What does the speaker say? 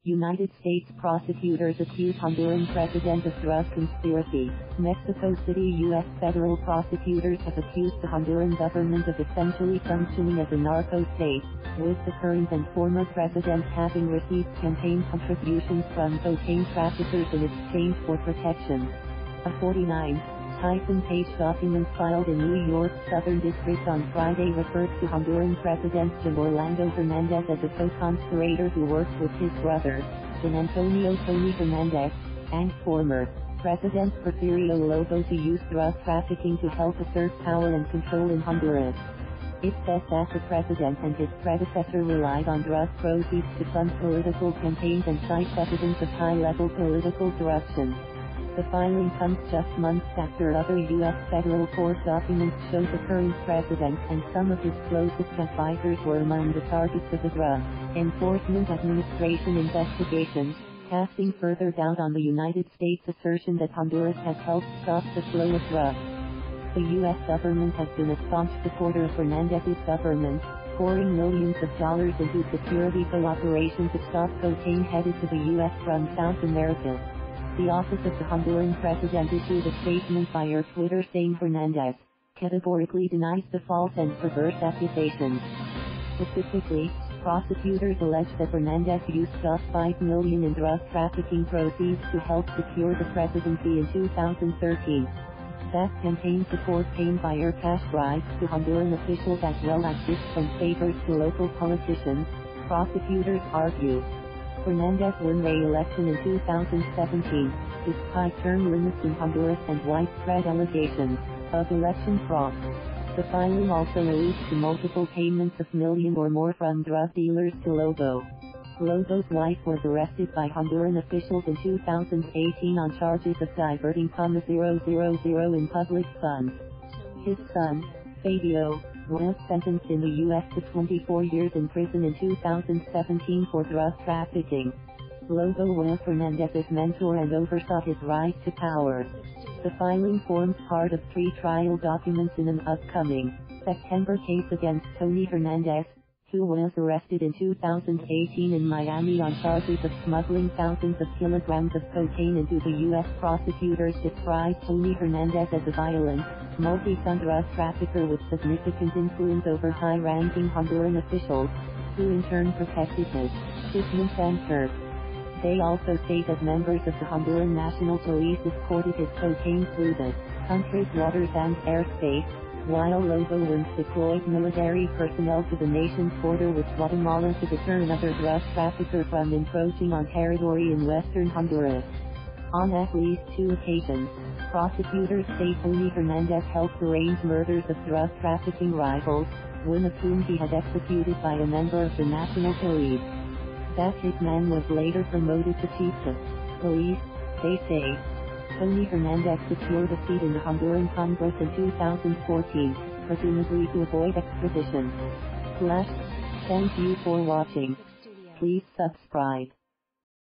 United States prosecutors accuse Honduran president of drug conspiracy. Mexico City U.S. federal prosecutors have accused the Honduran government of essentially functioning as a narco state, with the current and former president having received campaign contributions from cocaine traffickers in exchange for protection. A 49-page document filed in New York's Southern District on Friday referred to Honduran President Juan Orlando Hernandez as a co-conspirator who worked with his brother, Don Antonio "Tony" Hernandez, and former President Porfirio Lobo to use drug trafficking to help assert power and control in Honduras. It says that the president and his predecessor relied on drug proceeds to fund political campaigns and cites evidence of high-level political corruption. The filing comes just months after other U.S. federal court documents show the current president and some of his closest advisors were among the targets of the Drug Enforcement Administration investigation, casting further doubt on the United States' assertion that Honduras has helped stop the flow of drugs. The U.S. government has been a staunch supporter of Hernandez's government, pouring millions of dollars into security cooperation to stop cocaine headed to the U.S. from South America. The office of the Honduran president issued a statement via Twitter saying Hernandez categorically denies the false and perverse accusations. Specifically, prosecutors allege that Hernandez used just $5 million in drug trafficking proceeds to help secure the presidency in 2013. That campaign support came via cash bribes to Honduran officials as well as gifts and favors to local politicians, prosecutors argue. Hernandez won re-election in 2017, despite term limits in Honduras and widespread allegations of election fraud. The filing also alludes to multiple payments of millions or more from drug dealers to Lobo. Lobo's wife was arrested by Honduran officials in 2018 on charges of diverting $0.000 in public funds. His son, Fabio, was sentenced in the U.S. to 24 years in prison in 2017 for drug trafficking. Lobo was Hernandez's mentor and oversaw his rise to power. The filing forms part of 3 trial documents in an upcoming September case against Tony Hernandez, who was arrested in 2018 in Miami on charges of smuggling thousands of kilograms of cocaine into the U.S. Prosecutors described Tony Hernandez as a violent, multi-ton drug trafficker with significant influence over high-ranking Honduran officials, who in turn protected his shipments and turf. They also say that members of the Honduran National Police escorted his cocaine through the country's waters and airspace, while Lobo once deployed military personnel to the nation's border with Guatemala to deter another drug trafficker from encroaching on territory in western Honduras. On at least 2 occasions, prosecutors say Tony Hernandez helped arrange murders of drug trafficking rivals, one of whom he had executed by a member of the National Police. That hitman was later promoted to chief of police, they say. Tony Hernandez secured a seat in the Honduran Congress in 2014, presumably to avoid extradition. Thank you for watching. Please subscribe.